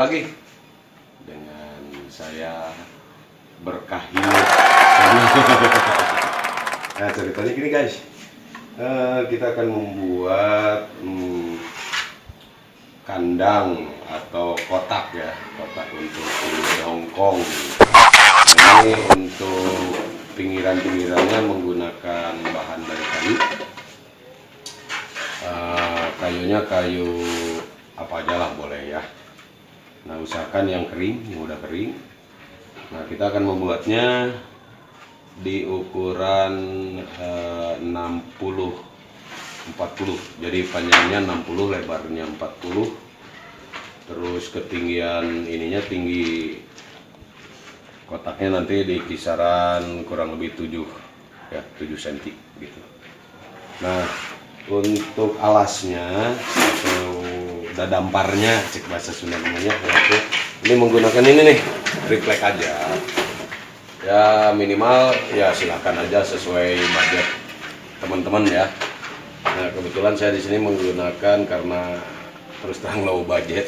lagi dengan saya Berkah ini. Nah, ceritanya gini guys, kita akan membuat kandang atau kotak ya, kotak untuk Hongkong. Ini untuk pinggiran-pinggirannya menggunakan bahan dari kayu. Kayunya kayu apa aja lah boleh ya. Nah, usahakan yang kering, yang udah kering. Nah, kita akan membuatnya di ukuran 60-40. Jadi panjangnya 60, lebarnya 40. Terus ketinggian ininya, tinggi kotaknya nanti di kisaran kurang lebih 7 cm gitu. Nah, untuk alasnya atau dadamparnya, cek bahasa Sunda namanya, ini menggunakan ini nih, triplek aja ya, minimal ya silakan aja sesuai budget teman-teman ya. Nah, kebetulan saya di sini menggunakan, karena terus terang low budget,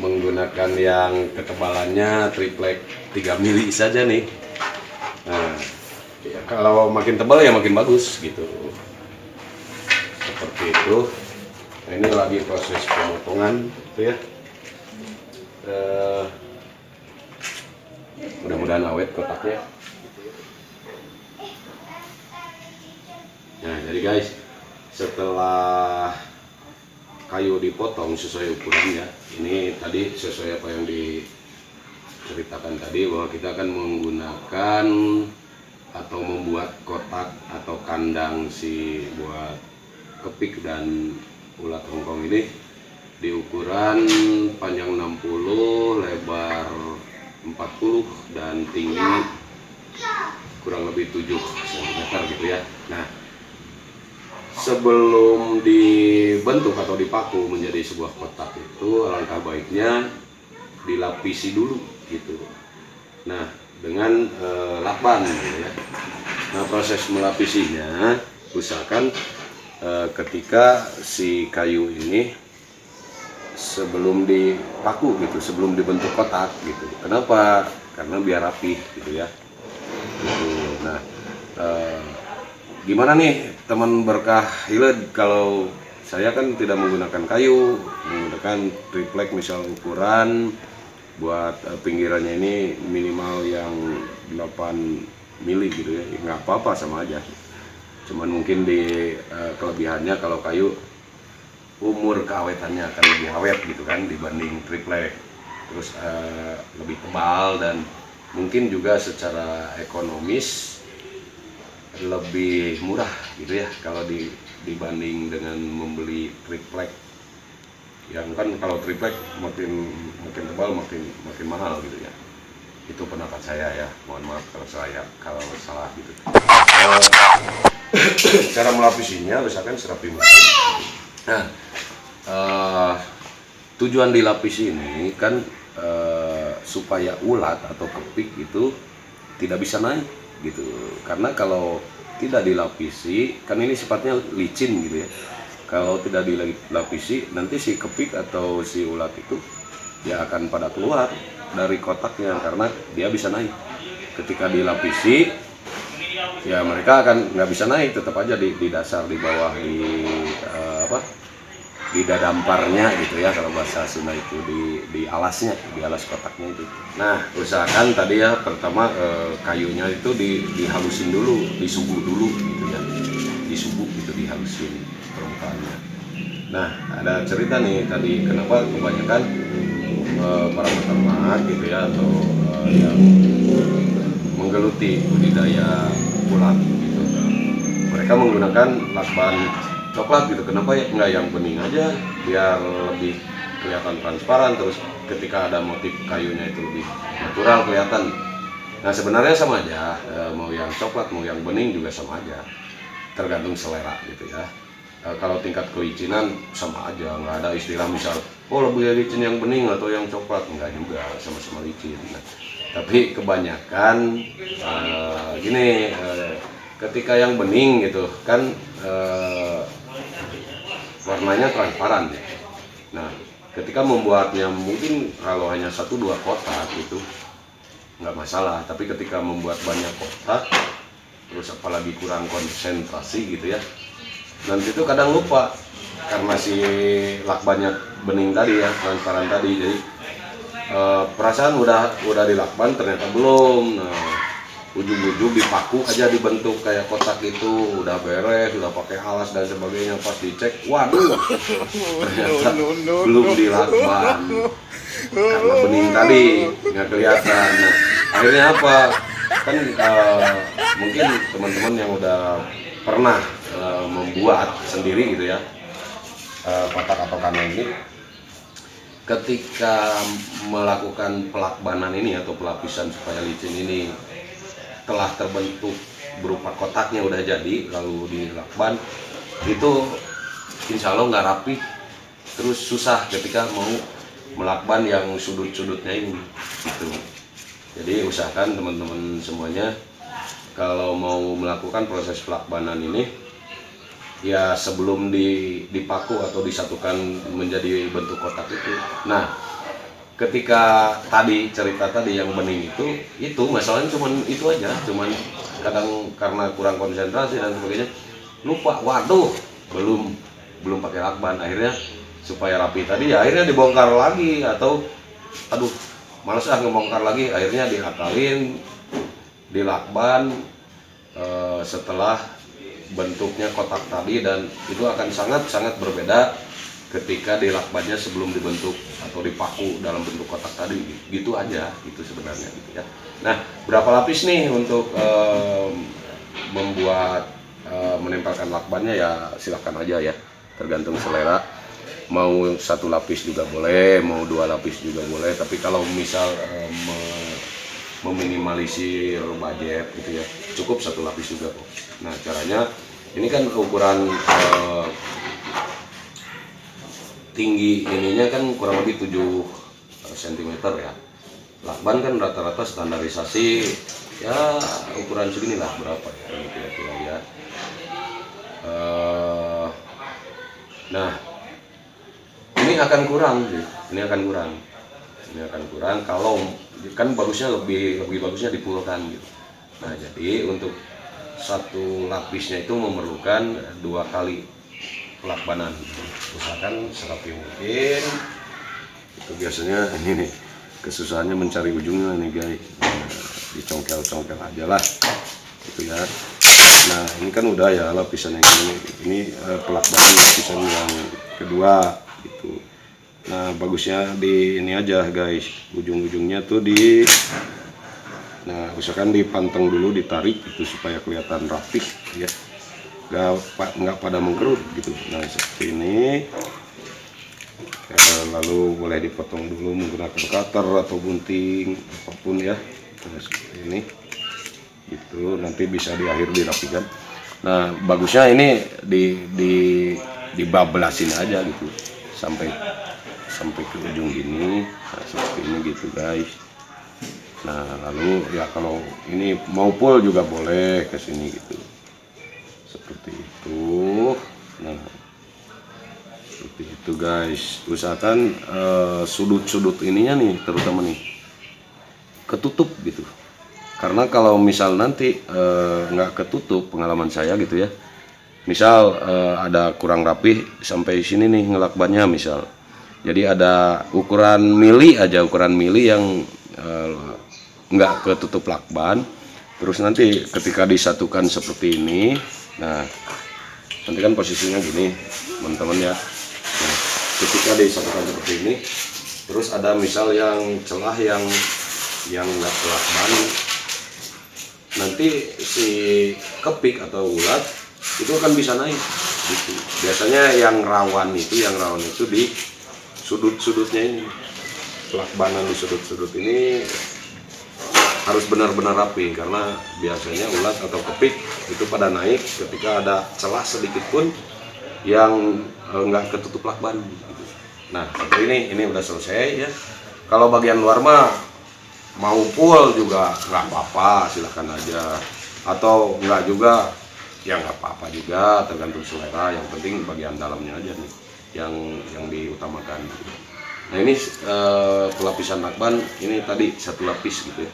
menggunakan yang ketebalannya triplek 3 mili saja nih. Nah, ya, kalau makin tebal ya makin bagus gitu, seperti itu. Nah, ini lagi proses pemotongan gitu ya. Mudah-mudahan awet kotaknya. Nah, jadi guys, setelah kayu dipotong sesuai ukuran ya, ini tadi sesuai apa yang diceritakan tadi, bahwa kita akan menggunakan atau membuat kotak atau kandang si buat kepik dan ulat Hongkong ini di ukuran panjang 60, lebar 40 dan tinggi kurang lebih 7 cm gitu ya. Nah, sebelum dibentuk atau dipaku menjadi sebuah kotak itu, alangkah baiknya dilapisi dulu gitu. Nah, dengan lakban gitu ya. Nah, proses melapisinya usahakan ketika si kayu ini sebelum dipaku gitu, sebelum dibentuk kotak gitu. Kenapa? Karena biar rapi gitu ya. Gitu. Nah, gimana nih teman Berkah Hiled, kalau saya kan tidak menggunakan kayu, menggunakan triplek misal ukuran buat pinggirannya ini minimal yang 8 mili gitu ya, nggak apa-apa, sama aja. Cuman mungkin di kelebihannya kalau kayu umur keawetannya akan lebih awet gitu kan dibanding triplek. Terus lebih tebal dan mungkin juga secara ekonomis lebih murah gitu ya kalau dibanding dengan membeli triplek. Yang kan kalau triplek makin tebal makin mahal gitu ya. Itu pendapat saya ya, mohon maaf kalau salah gitu. Cara melapisinya misalkan serapi mungkin. Nah, tujuan dilapisi ini kan supaya ulat atau kepik itu tidak bisa naik gitu. Karena kalau tidak dilapisi, kan ini sifatnya licin gitu ya. Kalau tidak dilapisi, nanti si kepik atau si ulat itu dia akan pada keluar dari kotaknya karena dia bisa naik. Ketika dilapisi, ya mereka akan nggak bisa naik, tetap aja di dasar, di bawah, di dadamparnya gitu ya, kalau bahasa Sunda itu di alasnya, di alas kotaknya itu. Nah, usahakan tadi ya pertama kayunya itu dihalusin dulu, disubuh dulu gitu ya, disubuh gitu, dihalusin permukaannya. Nah, ada cerita nih tadi kenapa kebanyakan para peternak gitu ya, atau yang menggeluti budidaya ulat gitu, mereka menggunakan lakban coklat gitu. Kenapa ya nggak yang bening aja biar lebih kelihatan transparan, terus ketika ada motif kayunya itu lebih natural kelihatan. Nah, sebenarnya sama aja, mau yang coklat mau yang bening juga sama aja, tergantung selera gitu ya. Kalau tingkat kelicinan sama aja, nggak ada istilah misal oh lebih licin yang bening atau yang coklat, enggak juga, sama-sama licin. Nah, tapi kebanyakan gini, ketika yang bening gitu kan warnanya transparan ya. Nah, ketika membuatnya mungkin kalau hanya 1-2 kotak itu nggak masalah, tapi ketika membuat banyak kotak terus apalagi kurang konsentrasi gitu ya, nanti tuh kadang lupa karena si lakbannya bening tadi ya, transparan tadi, jadi perasaan udah dilakban ternyata belum. Nah, ujung-ujung dipaku aja dibentuk kayak kotak itu, udah beres, udah pakai alas dan sebagainya, pas dicek waduh ternyata belum dilakban karena bening tadi nggak kelihatan. Nah, akhirnya apa kan, mungkin teman-teman yang udah pernah membuat sendiri gitu ya, kotak atau kanan ini, ketika melakukan pelakbanan ini atau pelapisan supaya licin ini telah terbentuk berupa kotaknya udah jadi, lalu dilakban itu insya Allah nggak rapi, terus susah ketika mau melakban yang sudut-sudutnya ini gitu. Jadi usahakan teman-teman semuanya kalau mau melakukan proses pelakbanan ini ya sebelum dipaku atau disatukan menjadi bentuk kotak itu. Nah, ketika tadi cerita tadi yang bening itu masalahnya cuman itu aja, cuman kadang karena kurang konsentrasi dan sebagainya lupa, waduh belum pakai lakban, akhirnya supaya rapi tadi ya akhirnya dibongkar lagi, atau aduh males ngebongkar lagi, akhirnya diakalin dilakban setelah bentuknya kotak tadi, dan itu akan sangat berbeda ketika dilakbannya sebelum dibentuk atau dipaku dalam bentuk kotak tadi. Gitu aja itu sebenarnya gitu ya. Nah, berapa lapis nih untuk membuat menempelkan lakbannya, ya silahkan aja ya, tergantung selera. Mau 1 lapis juga boleh, mau 2 lapis juga boleh, tapi kalau misal meminimalisir budget gitu ya, cukup 1 lapis juga kok. Nah, caranya ini kan ukuran tinggi ininya kan kurang lebih 7 cm ya. Lakban kan rata-rata standarisasi ya ukuran segini lah, berapa ya ini kira-kira ya. Nah, ini akan kurang sih, ini akan kurang kalau kan bagusnya lebih bagusnya dipulkan gitu. Nah, jadi untuk 1 lapisnya itu memerlukan 2 kali pelakbanan. Usahakan serapi mungkin. Itu biasanya ini nih kesusahannya mencari ujungnya nih guys. Nah, dicongkel-congkel aja lah gitu ya. Nah, ini kan udah ya lapisan yang ini pelakbanan lapisan yang kedua gitu. Nah, bagusnya di ini aja guys, ujung-ujungnya tuh nah usahakan dipanteng dulu, ditarik itu supaya kelihatan rapih ya, nggak pada mengkerut gitu. Nah, seperti ini. Lalu boleh dipotong dulu menggunakan cutter atau gunting apapun ya. Nah, seperti ini gitu, nanti bisa di akhir dirapikan. Nah, bagusnya ini dibablasin aja gitu sampai ke ujung gini. Nah, seperti ini gitu guys. Nah, lalu ya kalau ini mau pull juga boleh ke sini gitu, seperti itu. Nah, seperti itu guys. Usahakan sudut-sudut ininya nih terutama nih ketutup gitu, karena kalau misal nanti nggak ketutup, pengalaman saya gitu ya, misal ada kurang rapih sampai sini nih ngelakbannya misal, jadi ada ukuran mili yang nggak ketutup lakban, terus nanti ketika disatukan seperti ini, nah nanti kan posisinya gini teman-teman ya. Nah, ketika disatukan seperti ini, terus ada misal yang celah yang nggak kelakban, nanti si kepik atau ulat itu akan bisa naik gitu. Biasanya yang rawan itu di sudut-sudutnya ini, pelakbanan di sudut-sudut ini harus benar-benar rapi, karena biasanya ulat atau kepik itu pada naik ketika ada celah sedikit pun yang nggak ketutup lakban gitu. Nah, seperti ini udah selesai ya. Kalau bagian luar mah mau full juga nggak apa-apa, silahkan aja, atau nggak juga ya nggak apa-apa juga, tergantung selera. Yang penting bagian dalamnya aja nih yang diutamakan gitu. Nah ini pelapisan lakban ini tadi satu lapis gitu ya.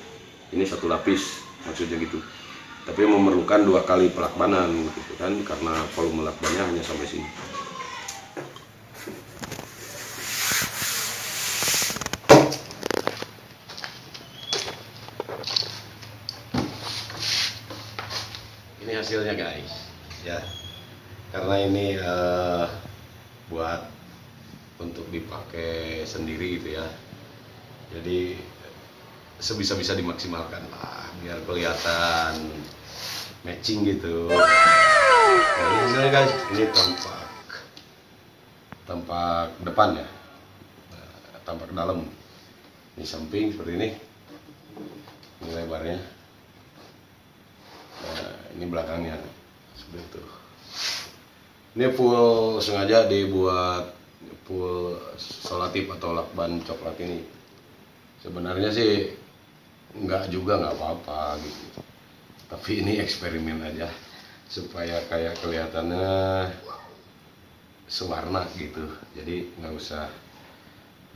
Ini satu lapis maksudnya gitu. Tapi memerlukan 2 kali pelakbanan gitu kan karena volume lakbannya hanya sampai sini. Ini hasilnya guys ya. Karena ini buat untuk dipakai sendiri gitu ya. Jadi sebisa-bisa dimaksimalkan lah biar kelihatan matching gitu. Nah, ini hasilnya guys, ini tampak depan ya, tampak dalam. Ini samping seperti ini lebarnya. Nah, ini belakangnya seperti itu. Ini full sengaja dibuat full solatif atau lakban coklat ini. Sebenarnya sih nggak apa-apa gitu. Tapi ini eksperimen aja supaya kayak kelihatannya sewarna gitu. Jadi nggak usah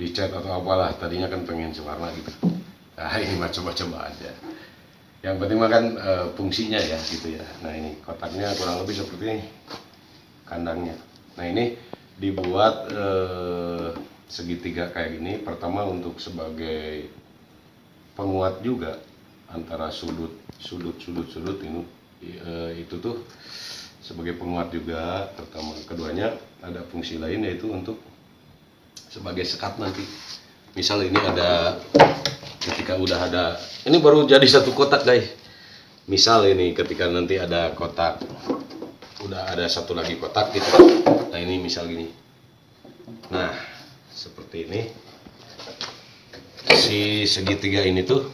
dicat atau apalah. Tadinya kan pengen sewarna gitu. Nah ini mah coba-coba aja. Yang penting mah kan fungsinya ya gitu ya. Nah ini kotaknya kurang lebih seperti ini kandangnya. Nah ini dibuat segitiga kayak gini. Pertama untuk sebagai penguat juga antara sudut ini itu tuh sebagai penguat juga pertama. Keduanya ada fungsi lain yaitu untuk sebagai sekat nanti. Misal ini ada ketika udah ada ini baru jadi satu kotak guys. Misal ini ketika nanti ada kotak udah ada satu lagi kotak gitu. Nah ini misal gini. Nah seperti ini si segitiga ini tuh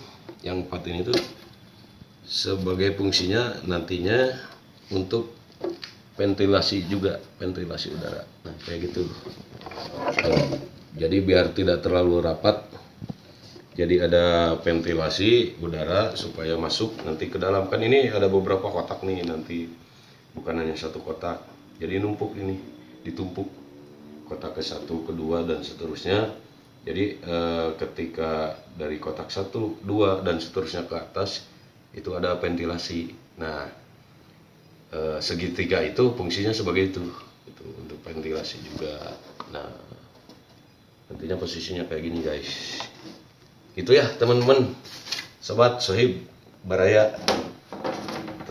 yang 4 ini tuh sebagai fungsinya nantinya untuk ventilasi juga, ventilasi udara. Nah kayak gitu. Jadi biar tidak terlalu rapat, jadi ada ventilasi udara supaya masuk nanti ke dalam. Kan ini ada beberapa kotak nih nanti, bukan hanya satu kotak. Jadi numpuk ini, ditumpuk kotak ke 1, ke 2 dan seterusnya. Jadi ketika dari kotak 1, 2 dan seterusnya ke atas itu ada ventilasi. Nah segitiga itu fungsinya sebagai itu untuk ventilasi juga. Nah nantinya posisinya kayak gini guys. Itu ya teman-teman, sobat Sohib Baraya,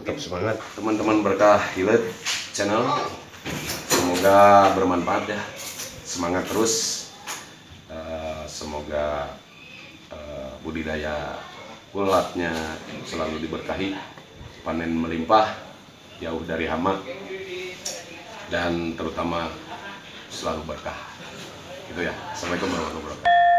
tetap semangat teman-teman Berkah Hilet channel. Semoga bermanfaat ya, semangat terus. Semoga budidaya ulatnya selalu diberkahi, panen melimpah, jauh dari hama, dan terutama selalu berkah. Gitu ya. Assalamualaikum warahmatullahi wabarakatuh.